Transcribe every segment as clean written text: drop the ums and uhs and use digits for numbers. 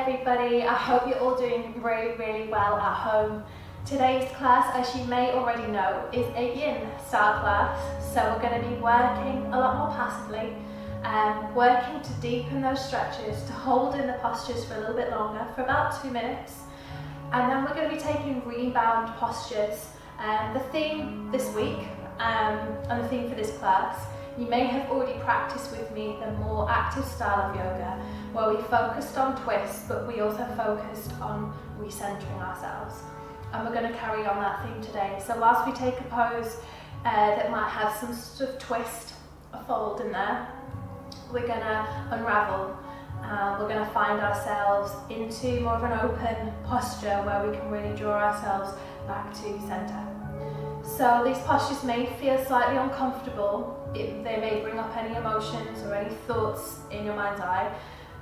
everybody, I hope you're all doing really, really well at home. Today's class, as you may already know, is a yin style class, so we're going to be working a lot more passively, working to deepen those stretches, to hold in the postures for a little bit longer, for about 2 minutes, and then we're going to be taking rebound postures. The theme this week and the theme for this class, you may have already practiced with me the more active style of yoga, where we focused on twists, but we also focused on recentering ourselves. And we're going to carry on that theme today. So whilst we take a pose that might have some sort of twist, a fold in there, we're going to unravel. We're going to find ourselves into more of an open posture where we can really draw ourselves back to centre. So these postures may feel slightly uncomfortable. They may bring up any emotions or any thoughts in your mind's eye.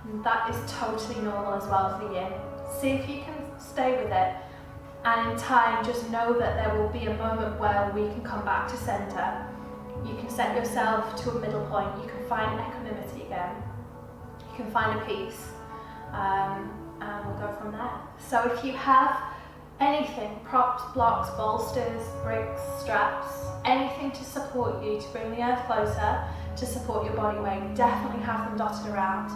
And that is totally normal as well for yin. See if you can stay with it, and in time just know that there will be a moment where we can come back to centre. You can set yourself to a middle point, you can find equanimity again, you can find a peace, and we'll go from there. So if you have anything, props, blocks, bolsters, bricks, straps, anything to support you, to bring the earth closer, to support your body weight, definitely have them dotted around.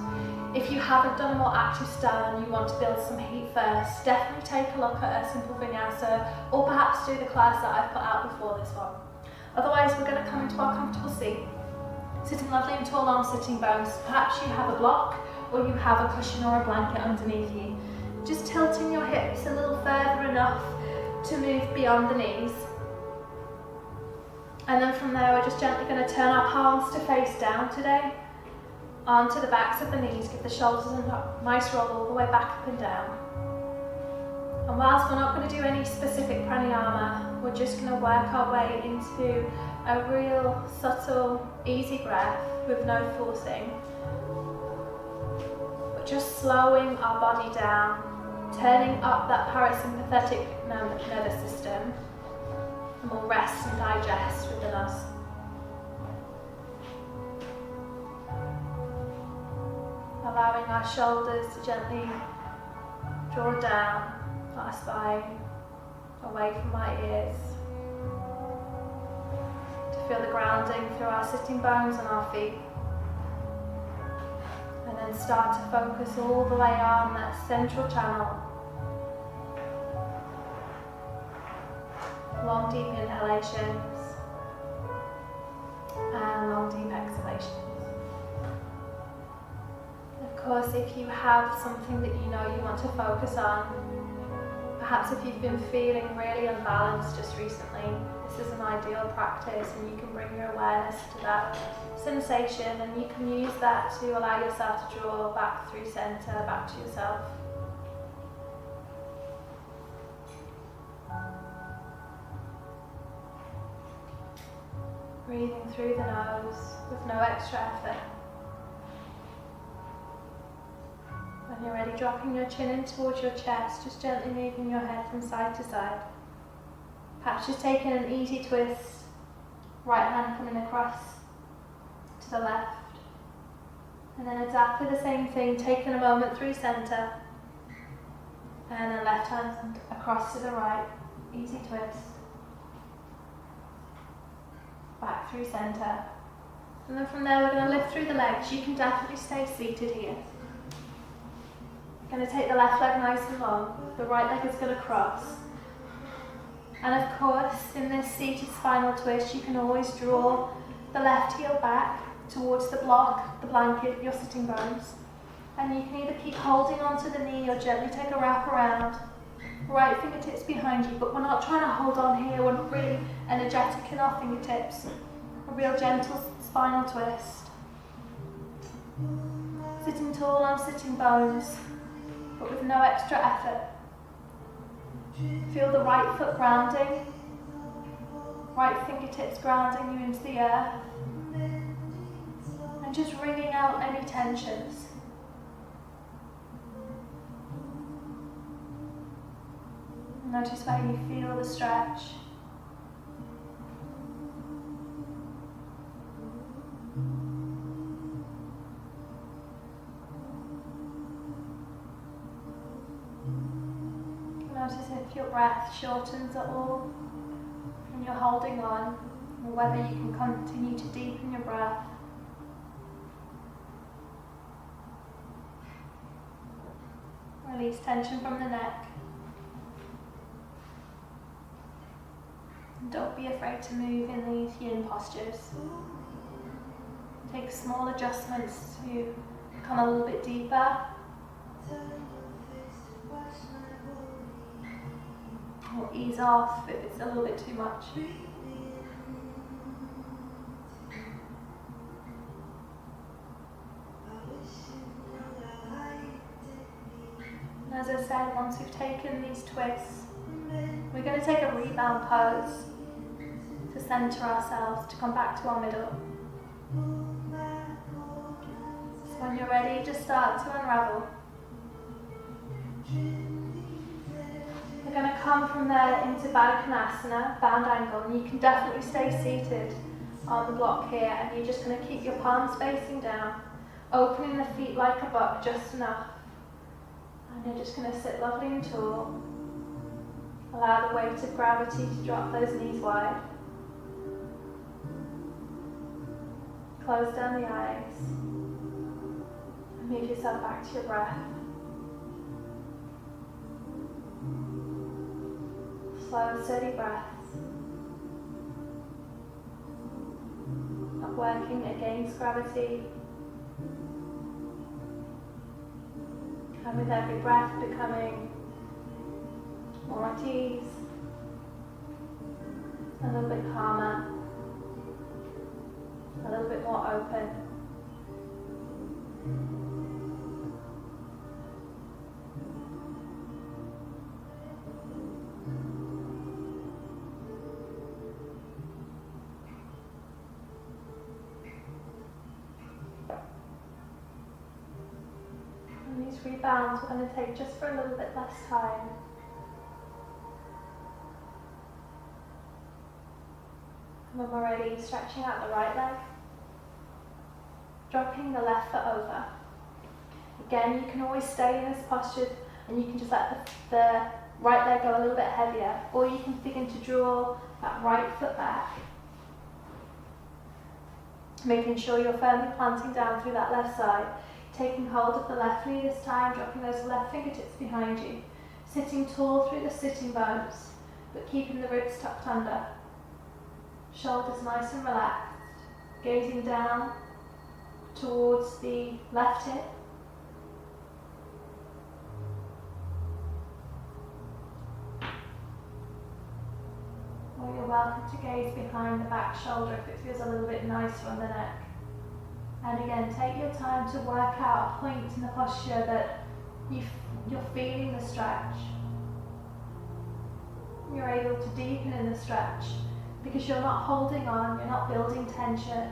If you haven't done a more active style and you want to build some heat first, definitely take a look at a simple vinyasa, or perhaps do the class that I've put out before this one. Otherwise, we're going to come into our comfortable seat, sitting lovely in tall arm sitting bones. Perhaps you have a block, or you have a cushion or a blanket underneath you. Just tilting your hips a little further enough to move beyond the knees. And then from there, we're just gently going to turn our palms to face down today, onto the backs of the knees. Give the shoulders a nice roll all the way back up and down. And whilst we're not going to do any specific pranayama, we're just going to work our way into a real subtle, easy breath with no forcing. But just slowing our body down, turning up that parasympathetic nervous system, and we'll rest and digest within us. Allowing our shoulders to gently draw down our spine, away from our ears, to feel the grounding through our sitting bones and our feet. And then start to focus all the way on that central channel. Long deep inhalations and long deep exhalations. Of course, if you have something that you know you want to focus on, perhaps if you've been feeling really unbalanced just recently, this is an ideal practice, and you can bring your awareness to that sensation, and you can use that to allow yourself to draw back through centre, back to yourself. Breathing through the nose with no extra effort. When you're ready, dropping your chin in towards your chest, just gently moving your head from side to side. Perhaps just taking an easy twist, right hand coming across to the left. And then exactly the same thing, taking a moment through centre. And then left hand across to the right, easy twist. Back through centre. And then from there we're going to lift through the legs. You can definitely stay seated here. Going to take the left leg nice and long, the right leg is going to cross. And of course, in this seated spinal twist, you can always draw the left heel back towards the block, the blanket, your sitting bones. And you can either keep holding onto the knee or gently take a wrap around. Right fingertips behind you, but we're not trying to hold on here, we're not really energetic in our fingertips. A real gentle spinal twist. Sitting tall on sitting bones, but with no extra effort. Feel the right foot grounding, right fingertips grounding you into the earth, and just wringing out any tensions. Notice where you feel the stretch. Notice if your breath shortens at all and you're holding on, or whether you can continue to deepen your breath. Release tension from the neck. And don't be afraid to move in these yin postures. Take small adjustments to come a little bit deeper. Or ease off if it's a little bit too much. And as I said, once we've taken these twists, we're going to take a rebound pose to center ourselves, to come back to our middle. So when you're ready, just start to unravel. We're going to come from there into Baddha, bound angle, and you can definitely stay seated on the block here, and you're just going to keep your palms facing down, opening the feet like a buck just enough. And you're just going to sit lovely and tall. Allow the weight of gravity to drop those knees wide. Close down the eyes. And move yourself back to your breath. Slow, steady breaths. Not working against gravity. And with every breath becoming more at ease, a little bit calmer, a little bit more open. And these rebounds we're going to take just for a little bit less time. When we're ready, stretching out the right leg, dropping the left foot over. Again, you can always stay in this posture and you can just let the right leg go a little bit heavier, or you can begin to draw that right foot back, making sure you're firmly planting down through that left side, taking hold of the left knee this time, dropping those left fingertips behind you, sitting tall through the sitting bones, but keeping the ribs tucked under. Shoulders nice and relaxed, gazing down towards the left hip. Or you're welcome to gaze behind the back shoulder if it feels a little bit nicer on the neck. And again, take your time to work out a point in the posture that you're feeling the stretch. You're able to deepen in the stretch, because you're not holding on, you're not building tension,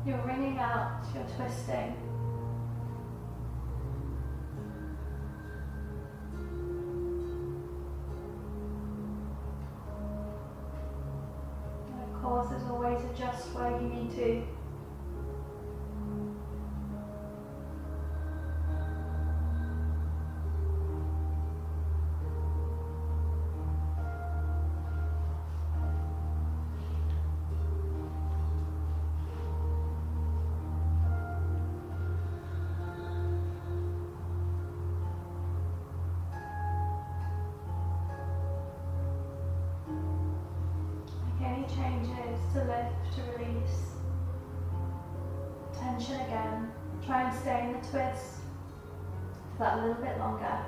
you're wringing out, you're twisting. And of course, as always, adjust where you need to. Changes to lift, to release. Tension again. Try and stay in the twist for that little bit longer.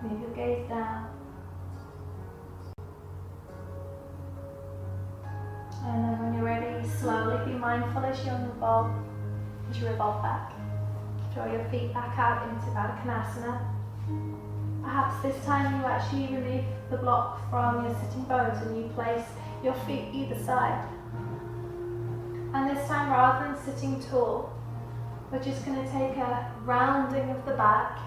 Move your gaze down. And then when you're ready, slowly be mindful as you revolve back. Draw your feet back out into Baddha. Perhaps this time you actually remove the block from your sitting bones and you place your feet either side. And this time, rather than sitting tall, we're just going to take a rounding of the back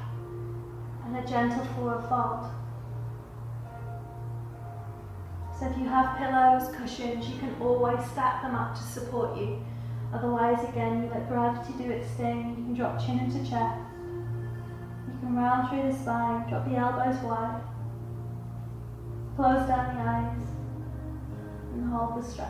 and a gentle forward fold. So if you have pillows, cushions, you can always stack them up to support you. Otherwise, again, you let gravity do its thing. You can drop chin into chest. You Around through the spine, drop the elbows wide. Close down the eyes and hold the stretch.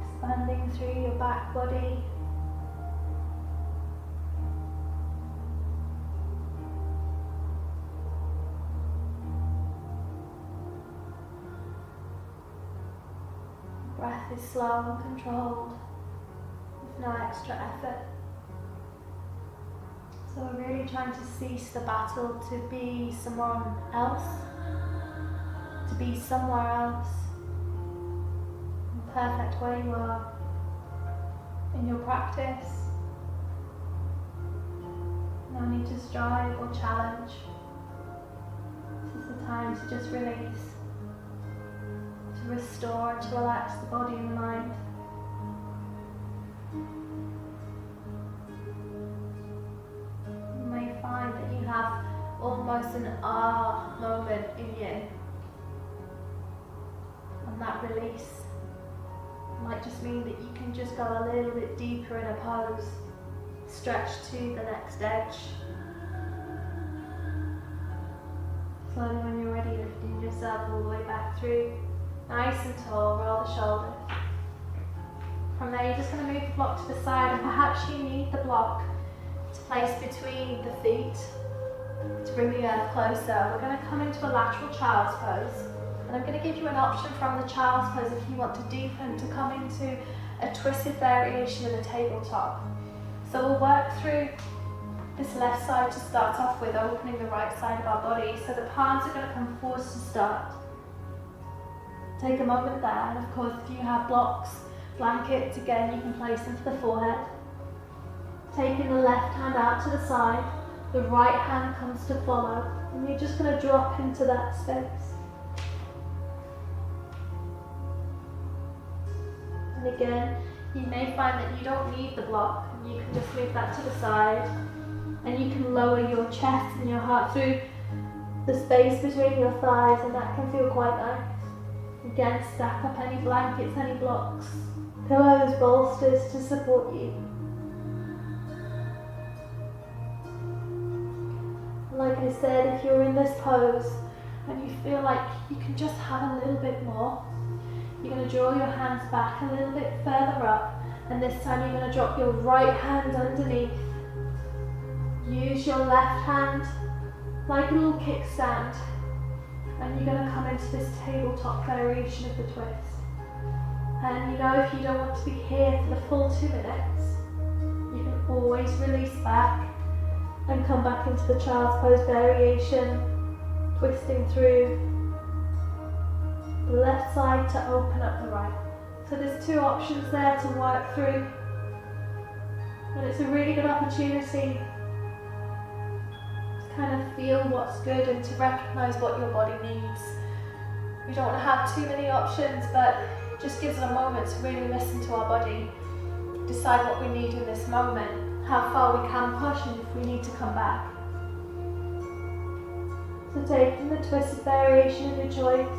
Expanding through your back body. Breath is slow and controlled, with no extra effort. So we're really trying to cease the battle to be someone else, to be somewhere else, perfect where you are in your practice. No need to strive or challenge. This is the time to just release, to restore, to relax the body and the mind. You may find that you have almost an ah moment in yin, and that release might just mean that you can just go a little bit deeper in a pose, stretch to the next edge. Slowly when you're ready, lifting yourself all the way back through, nice and tall, roll the shoulders. From there you're just going to move the block to the side, and perhaps you need the block to place between the feet to bring the earth closer. We're going to come into a lateral child's pose. And I'm going to give you an option from the child's pose if you want to deepen, to come into a twisted variation of the tabletop. So we'll work through this left side to start off with, opening the right side of our body. So the palms are going to come forwards to start. Take a moment there, and of course if you have blocks, blankets, again you can place them to the forehead. Taking the left hand out to the side, the right hand comes to follow, and you're just going to drop into that space. And again, you may find that you don't need the block, and you can just move that to the side, and you can lower your chest and your heart through the space between your thighs, and that can feel quite nice. Again, stack up any blankets, any blocks, pillows, bolsters to support you. Like I said, if you're in this pose and you feel like you can just have a little bit more, you're going to draw your hands back a little bit further up, and this time you're going to drop your right hand underneath. Use your left hand like a little kickstand, and you're going to come into this tabletop variation of the twist. And you know, if you don't want to be here for the full 2 minutes, you can always release back and come back into the child's pose variation, twisting through the left side to open up the right. So there's 2 options there to work through, and it's a really good opportunity to kind of feel what's good and to recognise what your body needs. We don't have too many options, but it just gives us a moment to really listen to our body, decide what we need in this moment, how far we can push, and if we need to come back. So taking the twisted variation of your choice.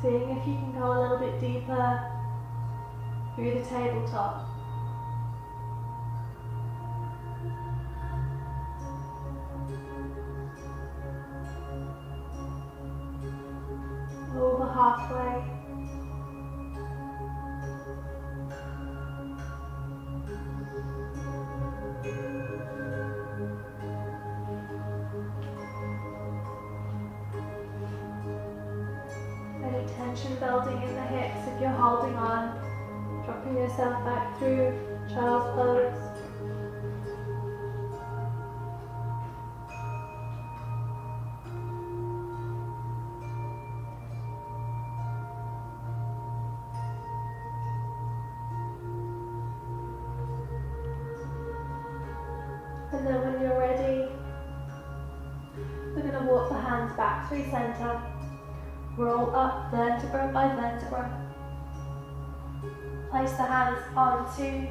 Seeing if you can go a little bit deeper through the tabletop. Over halfway. Any tension building in the hips if you're holding on, dropping yourself back through child's pose. And then when you're ready, we're going to walk the hands back through center, roll up vertebra by vertebra. Place the hands onto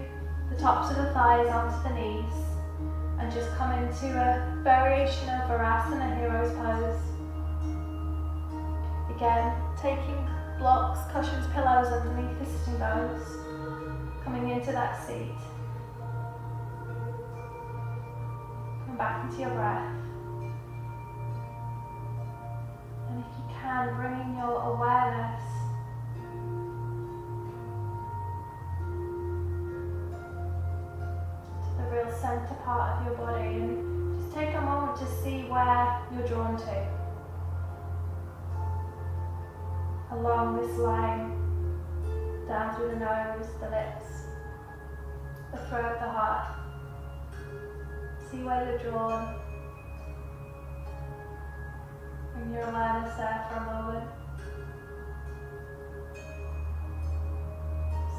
the tops of the thighs, onto the knees, and just come into a variation of Virasana, Hero's Pose. Again, taking blocks, cushions, pillows underneath the sitting bones, coming into that seat. Come back into your breath. And if you can, bringing your awareness to the real center part of your body, and just take a moment to see where you're drawn to along this line, down through the nose, the lips, the throat, the heart. See where you're drawn. Bring your awareness there for a moment.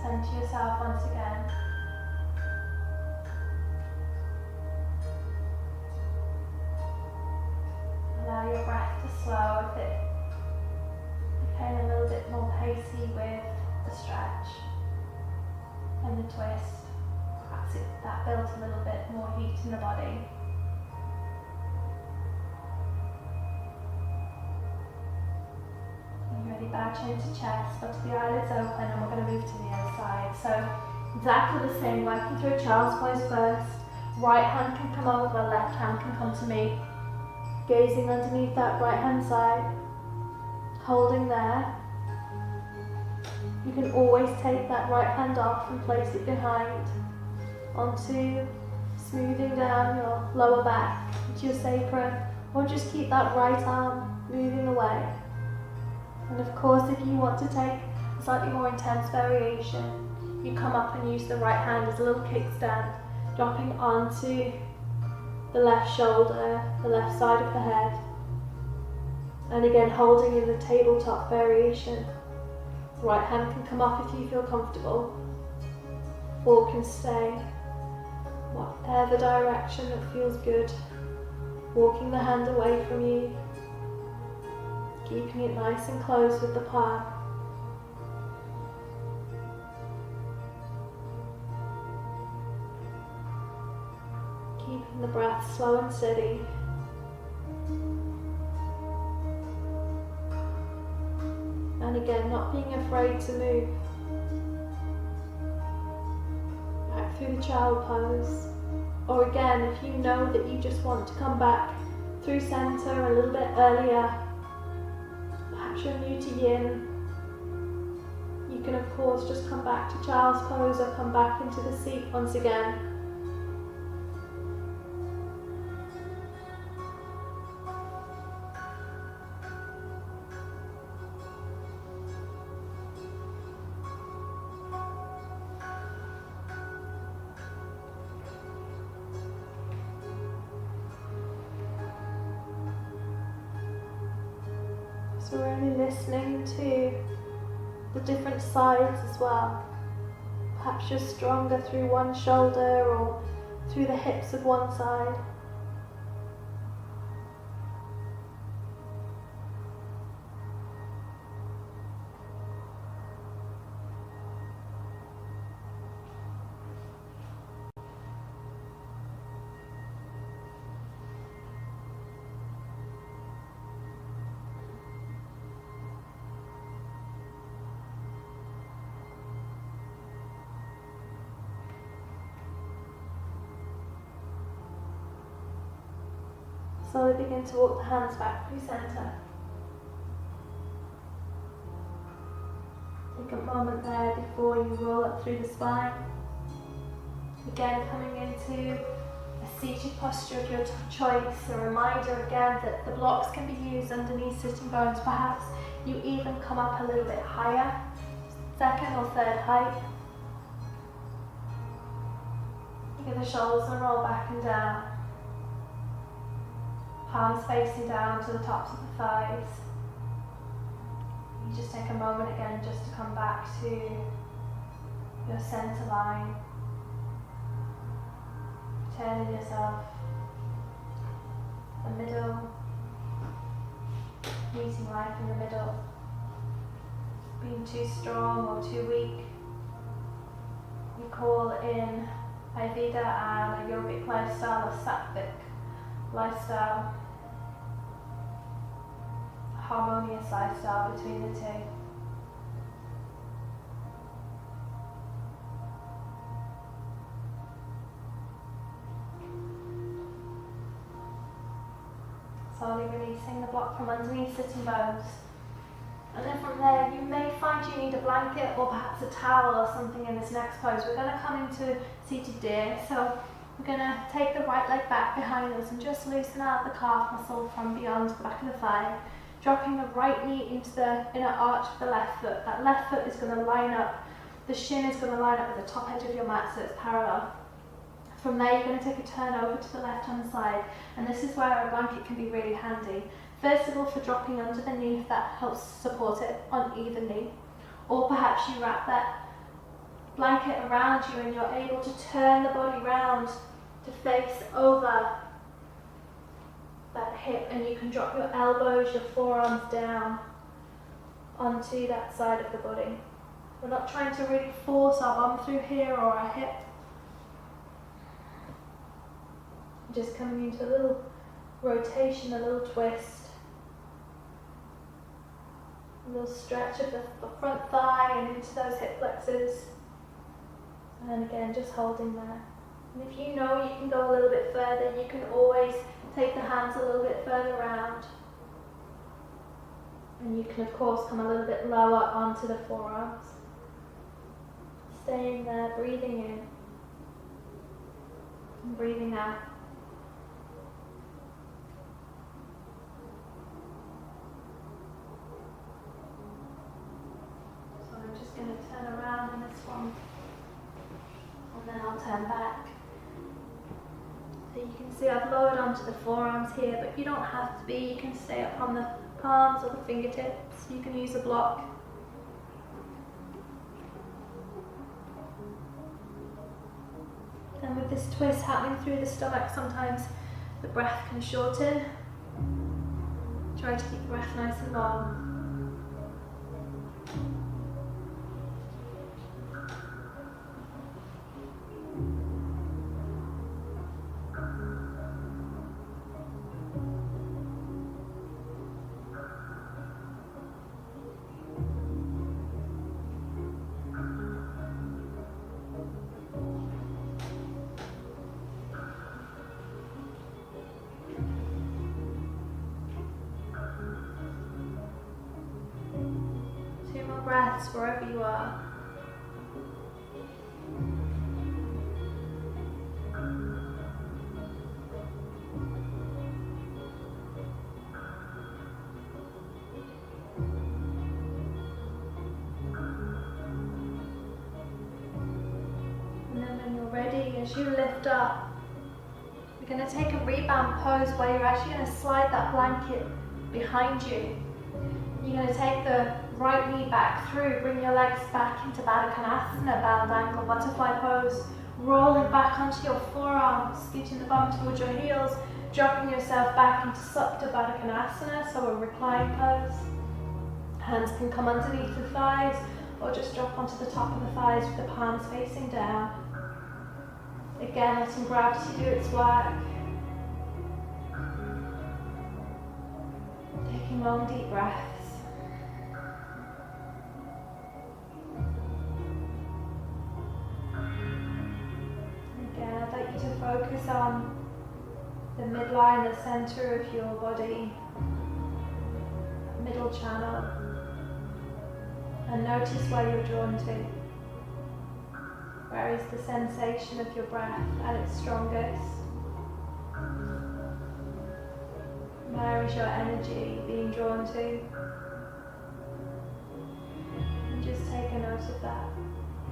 Center yourself once again. Allow your breath to slow if it became a little bit more pacey with the stretch and the twist. Perhaps that built a little bit more heat in the body. When you're ready, bow chin to chest, look to the eyelids open, and we're going to move to the other side. So exactly the same, working through a child's pose first. Right hand can come over, left hand can come to me. Gazing underneath that right hand side, holding there. You can always take that right hand off and place it behind, onto smoothing down your lower back into your sacrum, or just keep that right arm moving away. And of course, if you want to take a slightly more intense variation, you come up and use the right hand as a little kickstand, dropping onto the left shoulder, the left side of the head, and again holding in the tabletop variation. The right hand can come up if you feel comfortable, or can stay whatever direction that feels good, walking the hand away from you, keeping it nice and close with the palm. Keeping the breath slow and steady. And again, not being afraid to move. Back through the child pose. Or again, if you know that you just want to come back through center a little bit earlier, perhaps you're new to yin, you can of course just come back to child's pose or come back into the seat once again. So we're only listening to the different sides as well. Perhaps you're stronger through one shoulder or through the hips of one side. Slowly begin to walk the hands back through center. Take a moment there before you roll up through the spine. Again, coming into a seated posture of your choice. A reminder again that the blocks can be used underneath sitting bones. Perhaps you even come up a little bit higher, second or third height. Get the shoulders and roll back and down. Palms facing down to the tops of the thighs. You just take a moment again just to come back to your center line. Turning yourself the middle, meeting life in the middle. Being too strong or too weak we call in Ayurveda and a yogic lifestyle, a sattvic lifestyle, a harmonious lifestyle between the two. Slowly releasing the block from underneath sitting bones. And then from there, you may find you need a blanket or perhaps a towel or something in this next pose. We're going to come into seated deer. So we're going to take the right leg back behind us and just loosen out the calf muscle from beyond the back of the thigh. Dropping the right knee into the inner arch of the left foot. That left foot is going to line up, the shin is going to line up with the top edge of your mat so it's parallel. From there, you're going to take a turn over to the left-hand side, and this is where a blanket can be really handy. First of all, for dropping under the knee, if that helps support it on either knee. Or perhaps you wrap that blanket around you and you're able to turn the body round to face over that hip, and you can drop your elbows, your forearms down onto that side of the body. We're not trying to really force our bum through here or our hip. Just coming into a little rotation, a little twist, a little stretch of the front thigh and into those hip flexors, and again just holding there. And if you know you can go a little bit further, you can always take the hands a little bit further around, and you can of course come a little bit lower onto the forearms. Staying there, breathing in and breathing out. Going to turn around in this one, and then I'll turn back. So you can see I've lowered onto the forearms here, but you don't have to be. You can stay up on the palms or the fingertips. You can use a block. And with this twist happening through the stomach, sometimes the breath can shorten. Try to keep the breath nice and long. Breaths wherever you are. And then when you're ready, as you lift up, you're going to take a rebound pose where you're actually going to slide that blanket behind you. You're going to take the right knee back through, bring your legs back into Baddha Konasana, bound angle butterfly pose, rolling back onto your forearms, scooting the bum towards your heels, dropping yourself back into Supta Baddha Konasana, so a recline pose. Hands can come underneath the thighs or just drop onto the top of the thighs with the palms facing down. Again, letting gravity do its work. Taking long deep breaths. Focus on the midline, the center of your body, middle channel, and notice where you're drawn to. Where is the sensation of your breath at its strongest? Where is your energy being drawn to? And just take a note of that.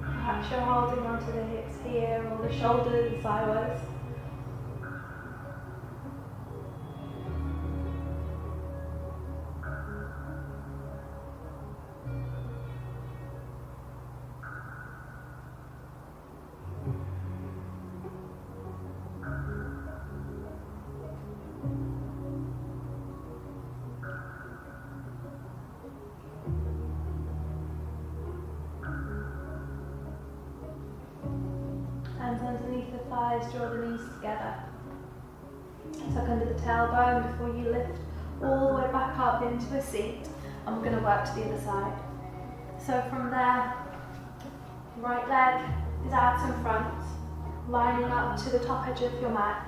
Perhaps you're holding onto the hips here, or the shoulders, sideways. underneath the thighs, draw the knees together. Tuck under the tailbone before you lift all the way back up into a seat. And we're going to work to the other side. So from there, right leg is out in front, lining up to the top edge of your mat.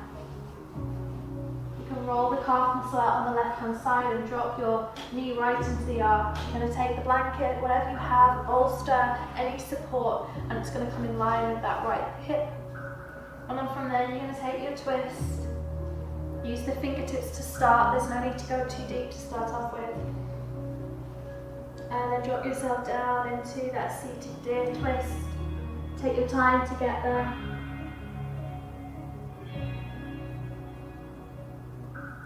You can roll the calf muscle out on the left hand side and drop your knee right into the arch. You're going to take the blanket, whatever you have, bolster, any support, and it's going to come in line with that right hip. And then from there, you're going to take your twist. Use the fingertips to start. There's no need to go too deep to start off with. And then drop yourself down into that seated deer twist. Take your time to get there.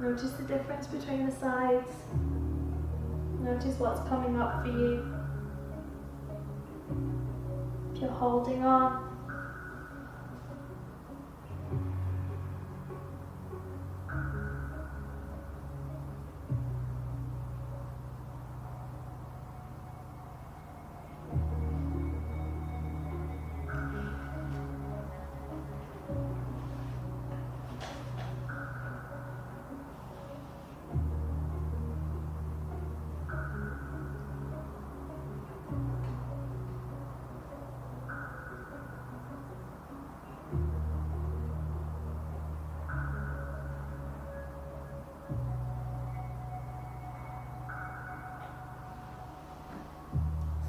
Notice the difference between the sides. Notice what's coming up for you. If you're holding on.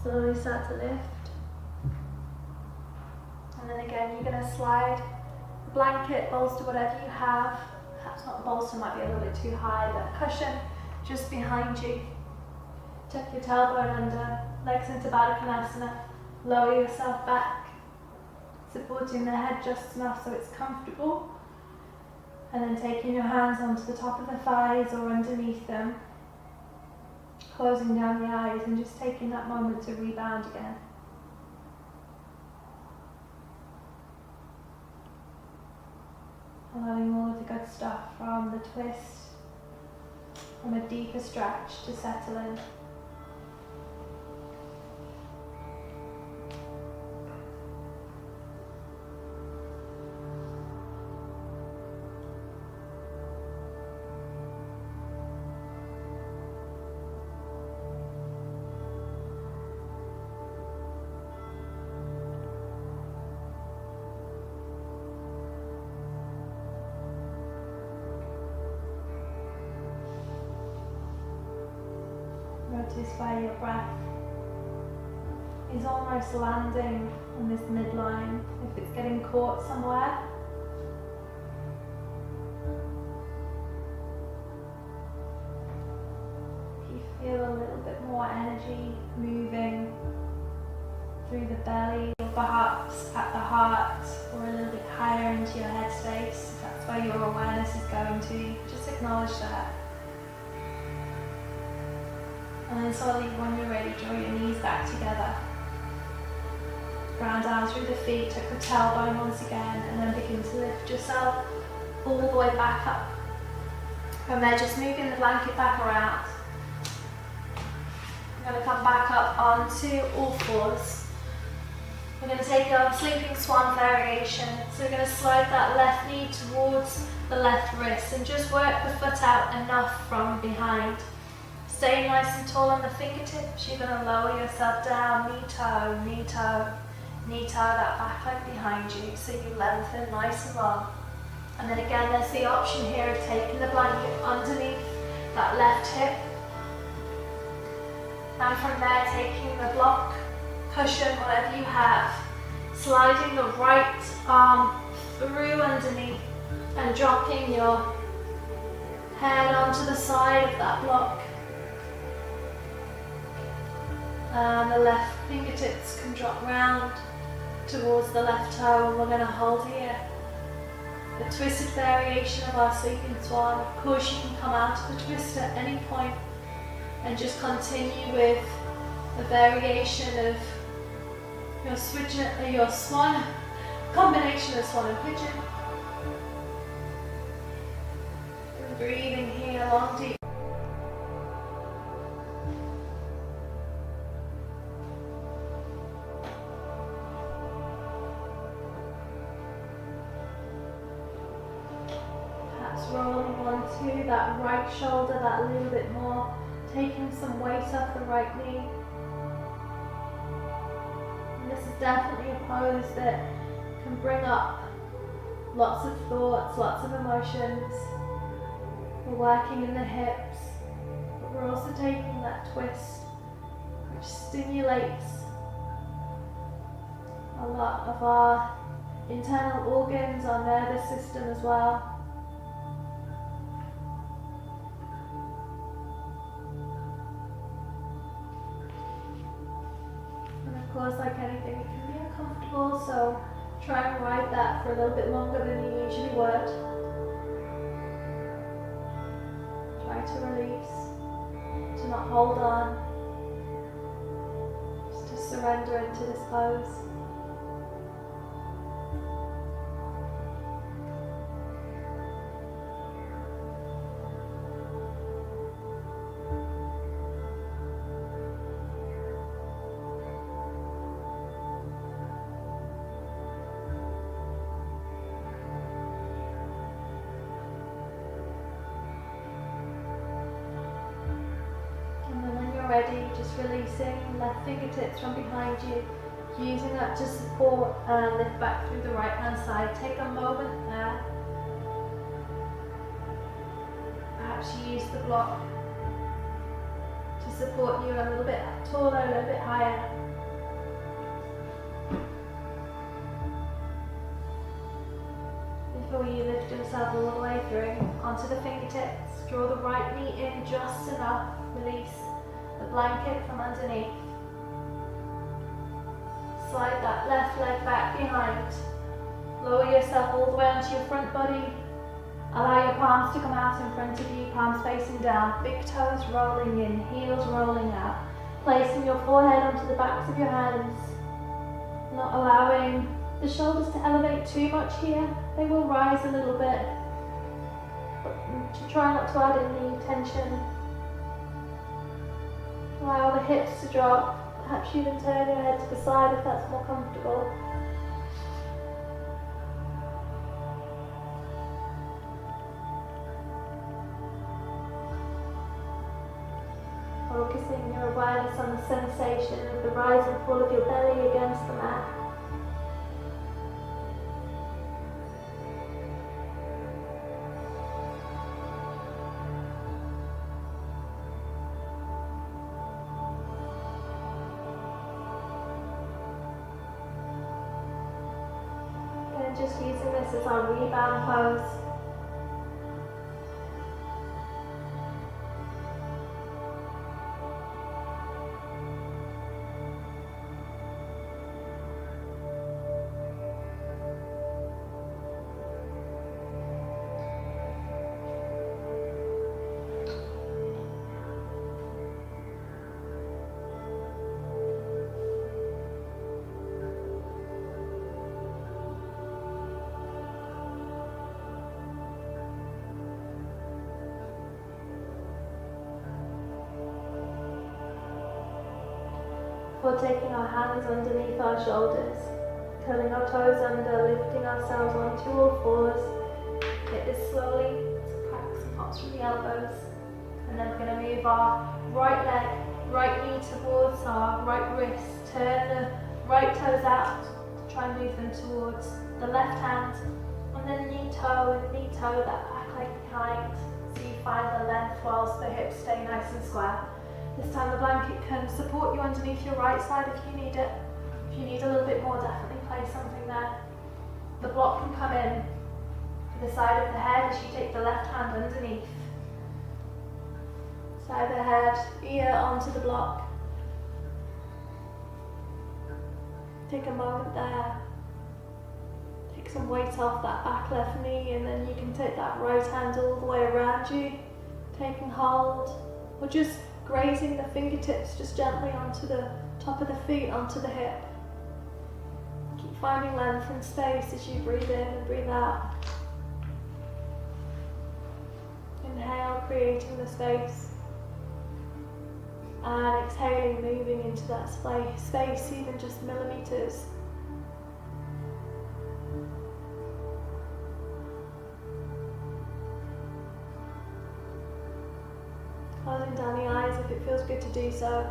Slowly start to lift. And then again, you're going to slide the blanket, bolster, whatever you have. Perhaps not bolster, might be a little bit too high, but cushion just behind you. Tuck your tailbone under, legs into Baddha Konasana. Lower yourself back, supporting the head just enough so it's comfortable. And then taking your hands onto the top of the thighs or underneath them. Closing down the eyes and just taking that moment to rebound again. Allowing all of the good stuff from the twist, from a deeper stretch to settle in. Notice where your breath is almost landing on this midline, if it's getting caught somewhere. If you feel a little bit more energy moving through the belly, or perhaps at the heart, or a little bit higher into your head space, if that's where your awareness is going to, just acknowledge that. And then slowly, when you're ready, draw your knees back together. Ground down through the feet, tuck the tailbone once again, and then begin to lift yourself all the way back up. From there, just moving the blanket back around. You're going to come back up onto all fours. We're going to take a sleeping swan variation. So we're going to slide that left knee towards the left wrist and just work the foot out enough from behind. Stay nice and tall on the fingertips. You're going to lower yourself down, knee toe, knee toe, knee toe, that back leg behind you, so you lengthen nice and long. And then again, there's the option here of taking the blanket underneath that left hip. And from there, taking the block, cushion, whatever you have, sliding the right arm through underneath and dropping your head onto the side of that block. And the left fingertips can drop round towards the left toe, and we're going to hold here. The twisted variation of our sleeping swan. Of course, you can come out of the twist at any point and just continue with a variation of your switch, your swan, combination of swan and pigeon. And breathing here long, deep. onto that right shoulder that little bit more, taking some weight off the right knee. And this is definitely a pose that can bring up lots of thoughts, lots of emotions. We're working in the hips, but we're also taking that twist, which stimulates a lot of our internal organs, our nervous system as well. And of course, like anything, it can be uncomfortable, so try and ride that for a little bit longer than you usually would. Try to release, to not hold on, just to surrender into this pose. Ready, just releasing left fingertips from behind you, using that to support and lift back through the right hand side. Take a moment there. Perhaps you use the block to support you a little bit taller, a little bit higher. Before you lift yourself all the way through onto the fingertips, draw the right knee in just enough, release the blanket from underneath. Slide that left leg back behind. Lower yourself all the way onto your front body. Allow your palms to come out in front of you, palms facing down, big toes rolling in, heels rolling out. Placing your forehead onto the backs of your hands. Not allowing the shoulders to elevate too much here. They will rise a little bit, but to try not to add any tension. Allow the hips to drop. Perhaps even turn your head to the side if that's more comfortable. Focusing your awareness on the sensation of the rise and fall of your belly against the mat. Just using this as our rebound pose. We're taking our hands underneath our shoulders, curling our toes under, lifting ourselves onto all fours. Hit this slowly, so crack some hops from the elbows. And then we're going to move our right leg, right knee towards our right wrist. Turn the right toes out to try and move them towards the left hand. And then knee toe, that back leg behind. So you find the length whilst the hips stay nice and square. This time the blanket can support you underneath your right side if you need it. If you need a little bit more, definitely place something there. The block can come in to the side of the head as you take the left hand underneath. Side of the head, ear onto the block. Take a moment there. Take some weight off that back left knee, and then you can take that right hand all the way around you, taking hold, or just grazing the fingertips just gently onto the top of the feet, onto the hip. Keep finding length and space as you breathe in and breathe out. Inhale, creating the space. And exhaling, moving into that space, even just millimeters. good to do so.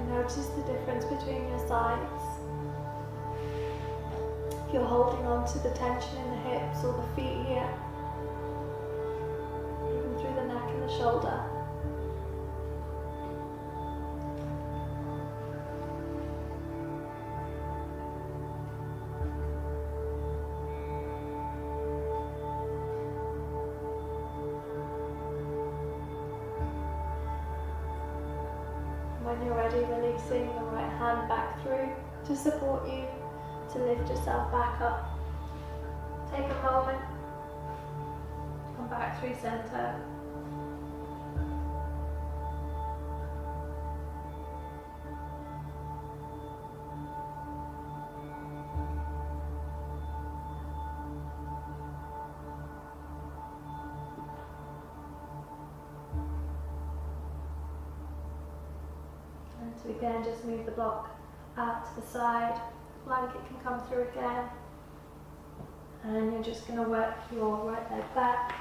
Notice the difference between your sides. If you're holding on to the tension in the hips or the feet here, even through the neck and the shoulder. When you're ready, releasing the right hand back through to support you, to lift yourself back up. Take a moment, come back through center. So again, just move the block out to the side, blanket can come through again, and you're just going to work your right leg back,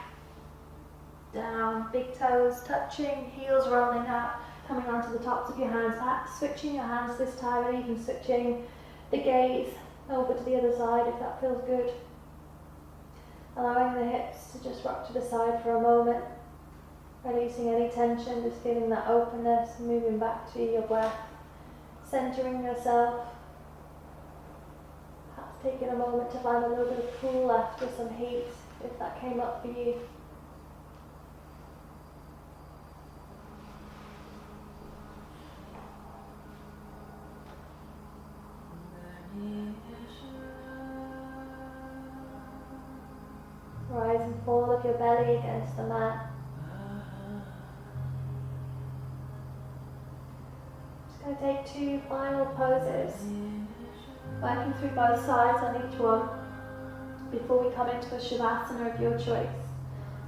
down, big toes touching, heels rolling out, coming onto the tops of your hands, perhaps switching your hands this time, and even switching the gaze over to the other side if that feels good. Allowing the hips to just rock to the side for a moment. Releasing any tension, just feeling that openness, moving back to your breath, centering yourself. Perhaps taking a moment to find a little bit of cool after some heat, if that came up for you. Rise and fall of your belly against the mat. Just going to take two final poses, working through both sides on each one before we come into a Shavasana of your choice.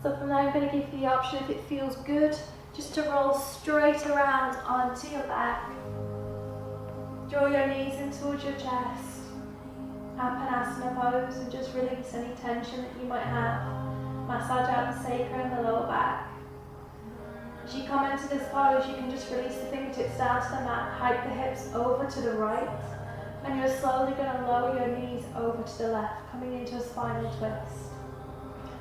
So from there I'm going to give you the option, if it feels good, just to roll straight around onto your back. Draw your knees in towards your chest. Apanasana pose, and just release any tension that you might have. Massage out the sacrum and the lower back. As you come into this pose, you can just release the fingertips down to the mat, hike the hips over to the right, and you're slowly going to lower your knees over to the left, coming into a spinal twist.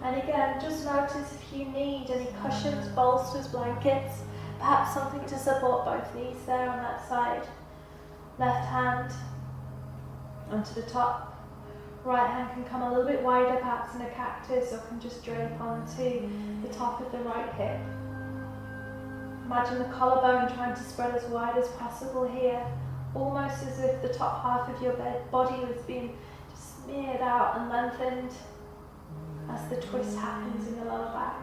And again, just notice if you need any cushions, bolsters, blankets, perhaps something to support both knees there on that side. Left hand onto the top, right hand can come a little bit wider, perhaps in a cactus, or can just drape onto the top of the right hip. Imagine the collarbone trying to spread as wide as possible here, almost as if the top half of your body was being just smeared out and lengthened as the twist happens in the lower back.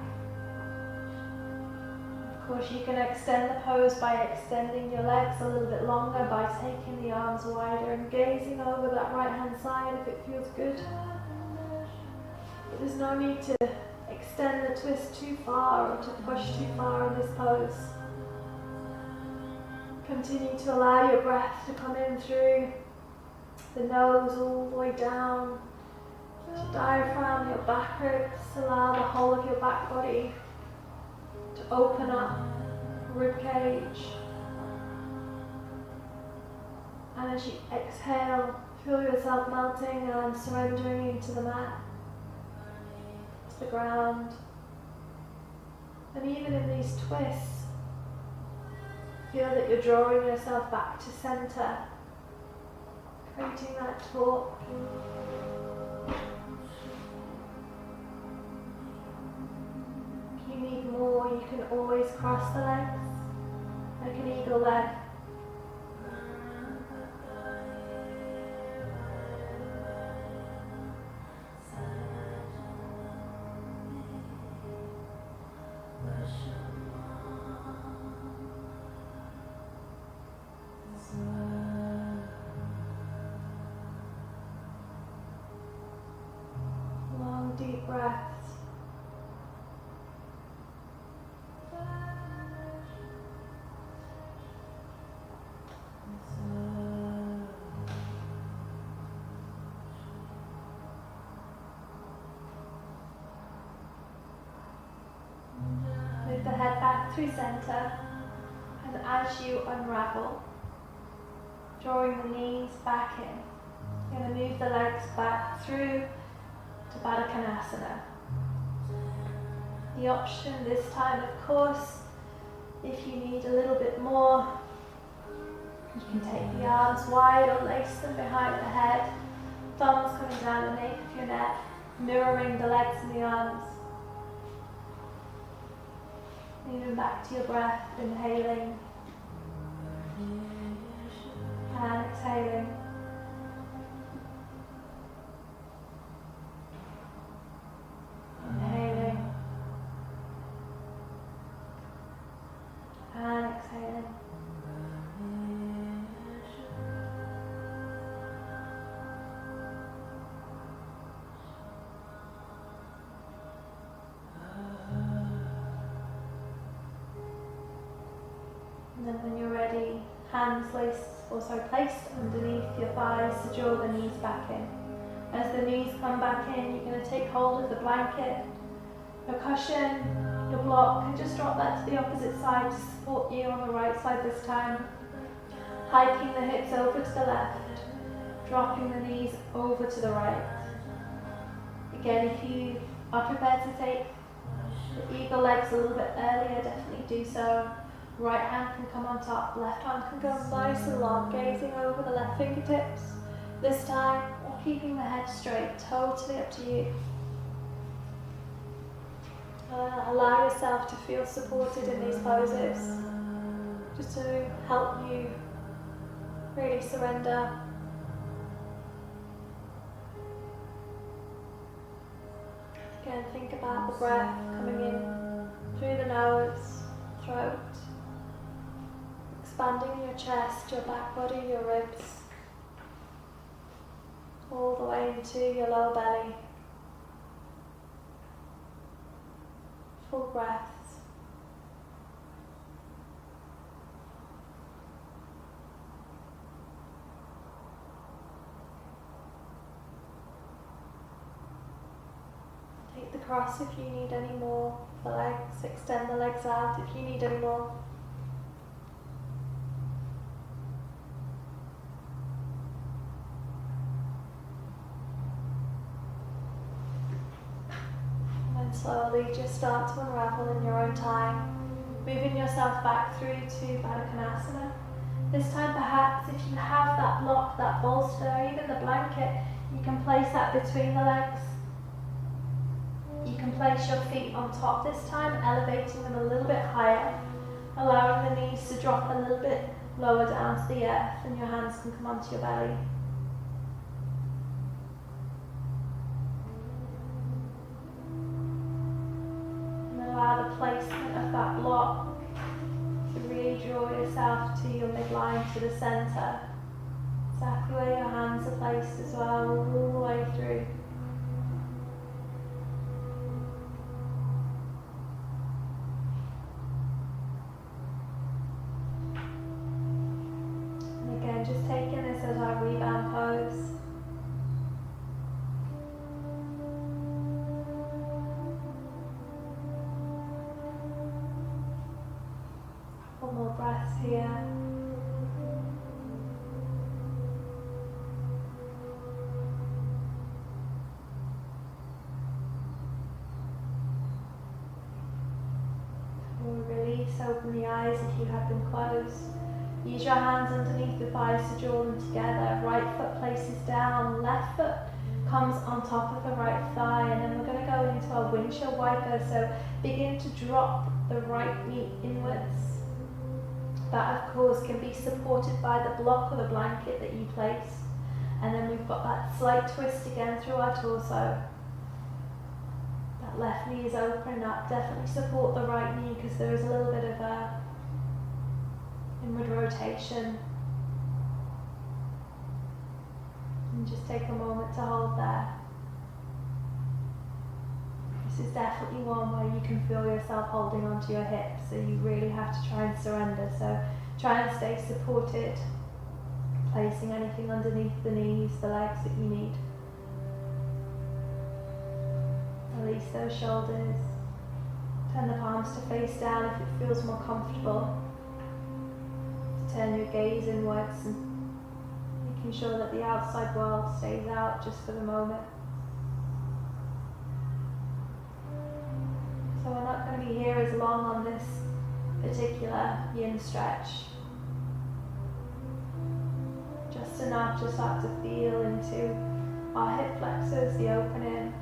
Of course, you can extend the pose by extending your legs a little bit longer, by taking the arms wider and gazing over that right hand side if it feels good. But there's no need to extend the twist too far or to push too far in this pose. Continue to allow your breath to come in through the nose all the way down to diaphragm, your back ribs. Allow the whole of your back body to open up, rib cage. And as you exhale, feel yourself melting and surrendering into the mat, to the ground. And even in these twists, feel that you're drawing yourself back to center, creating that torque. If you need more, you can always cross the legs and Make an eagle leg. Long, deep breaths. Move the head back through center, and as you unravel, drawing the knees back in, you're going to move the legs back through to Baddha Konasana. The option this time, of course, if you need a little bit more, you can take the arms wide or lace them behind the head, thumbs coming down the nape of your neck, mirroring the legs and the arms. Moving back to your breath, inhaling and exhaling. Inhaling and exhaling. And then when you're ready, hands placed underneath your thighs to draw the knees back in. As the knees come back in, you're going to take hold of the blanket, your cushion, your block, and just drop that to the opposite side to support you on the right side this time. Hiking the hips over to the left, dropping the knees over to the right. Again, if you are prepared to take the eagle legs a little bit earlier, definitely do so. Right hand can come on top, left hand can go nice and long, gazing over the left fingertips. This time, or keeping the head straight, totally up to you. Allow yourself to feel supported in these poses, just to help you really surrender. Again, think about the breath coming in through the nose, throat, expanding your chest, your back body, your ribs, all the way into your lower belly. Full breaths. Take the cross if you need any more. The legs, extend the legs out if you need any more. Slowly just start to unravel in your own time, moving yourself back through to Baddha Konasana. This time perhaps if you have that block, that bolster, even the blanket, you can place that between the legs. You can place your feet on top this time, elevating them a little bit higher, allowing the knees to drop a little bit lower down to the earth, and your hands can come onto your belly. Allow the placement of that block to really draw yourself to your midline, to the center. Exactly where your hands are placed as well, all the way through. And again, just taking this as our rebound pose. More breaths here. Release, open the eyes if you have them closed. Use your hands underneath the thighs to draw them together. Right foot places down, left foot comes on top of the right thigh, and then we're going to go into our windshield wiper. So begin to drop the right knee inwards. That of course can be supported by the block or the blanket that you place. And then we've got that slight twist again through our torso. That left knee is open up. Definitely support the right knee because there is a little bit of a inward rotation. And just take a moment to hold there. This is definitely one where you can feel yourself holding onto your hips, so you really have to try and surrender. So try and stay supported, placing anything underneath the knees, the legs that you need. Release those shoulders. Turn the palms to face down if it feels more comfortable. Turn your gaze inwards and making sure that the outside world stays out just for the moment. So we're not going to be here as long on this particular yin stretch. Just enough to start to feel into our hip flexors, the opening.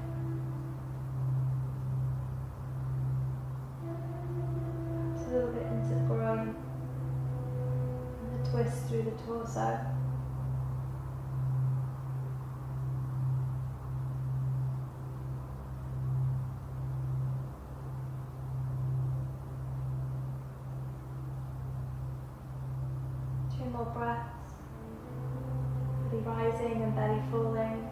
A little bit into the groin. And the twist through the torso. More breaths, belly rising and belly falling.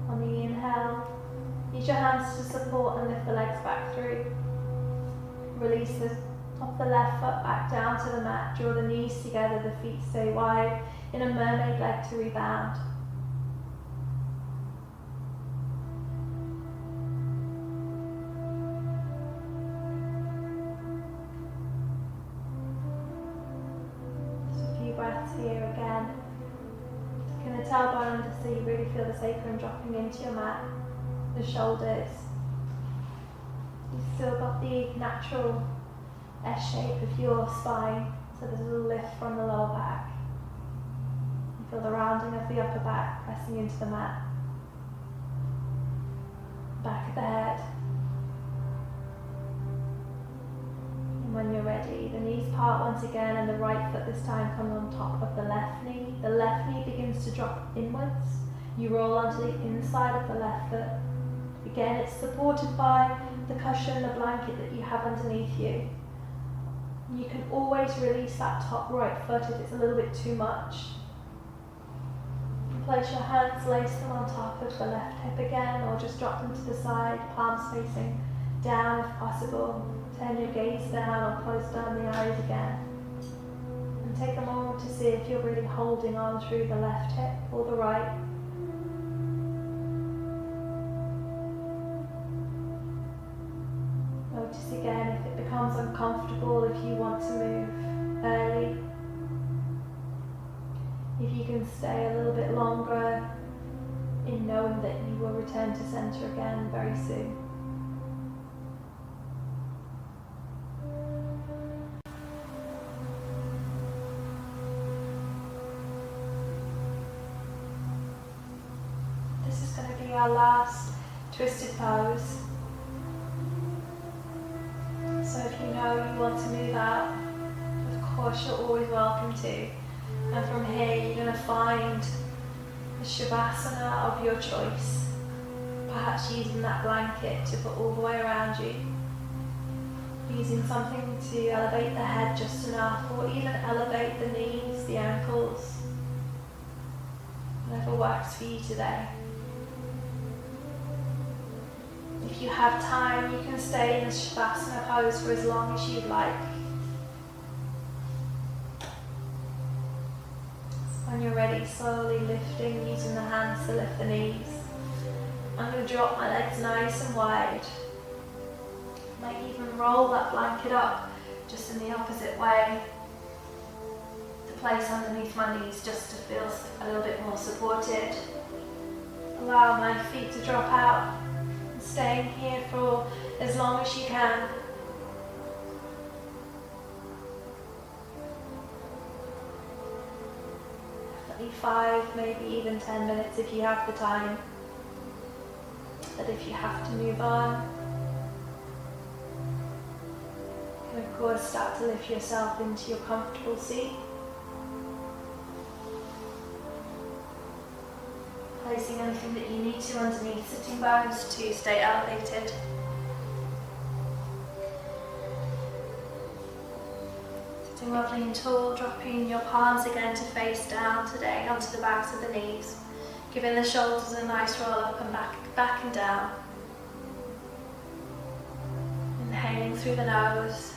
On the inhale, use your hands to support and lift the legs back through. Release the top of the left foot back down to the mat, draw the knees together, the feet stay wide in a mermaid leg to rebound. Breaths here again. Taking the tailbone under so you really feel the sacrum dropping into your mat, the shoulders. You've still got the natural S shape of your spine, so there's a little lift from the lower back. You feel the rounding of the upper back pressing into the mat. Back of the head. When you're ready, the knees part once again and the right foot this time comes on top of the left knee. The left knee begins to drop inwards. You roll onto the inside of the left foot. Again, it's supported by the cushion, the blanket that you have underneath you. You can always release that top right foot if it's a little bit too much. Place your hands, lace them on top of the left hip again, or just drop them to the side, palms facing down if possible. Turn your gaze down or close down the eyes again. And take a moment to see if you're really holding on through the left hip or the right. Notice again if it becomes uncomfortable, if you want to move early. If you can stay a little bit longer in knowing that you will return to center again very soon. Our last twisted pose. So if you know you want to move out, of course you're always welcome to. And from here you're going to find the shavasana of your choice. Perhaps using that blanket to put all the way around you. Using something to elevate the head just enough, or even elevate the knees, the ankles. Whatever works for you today. If you have time, you can stay in the Shavasana pose for as long as you'd like. When you're ready, slowly lifting, using the hands to lift the knees. I'm going to drop my legs nice and wide. Might even roll that blanket up just in the opposite way. To place underneath my knees just to feel a little bit more supported. Allow my feet to drop out. Staying here for as long as you can. Definitely 5, maybe even 10 minutes if you have the time. that if you have to move on, you can of course start to lift yourself into your comfortable seat. Placing anything that you need to underneath sitting bones to stay elevated. Sitting lovely and tall, dropping your palms again to face down today onto the backs of the knees. Giving the shoulders a nice roll up and back and down. Inhaling through the nose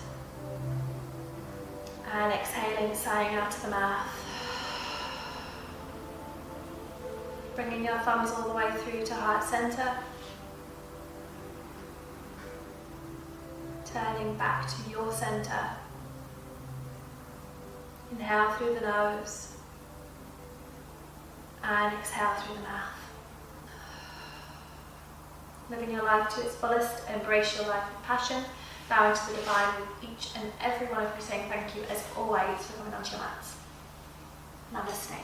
and exhaling, sighing out of the mouth. Bringing your thumbs all the way through to heart center. Turning back to your center. Inhale through the nose and exhale through the mouth. Living your life to its fullest, embrace your life with passion, bowing to the divine with each and every one of you saying thank you as always for coming onto your mats. Namaste.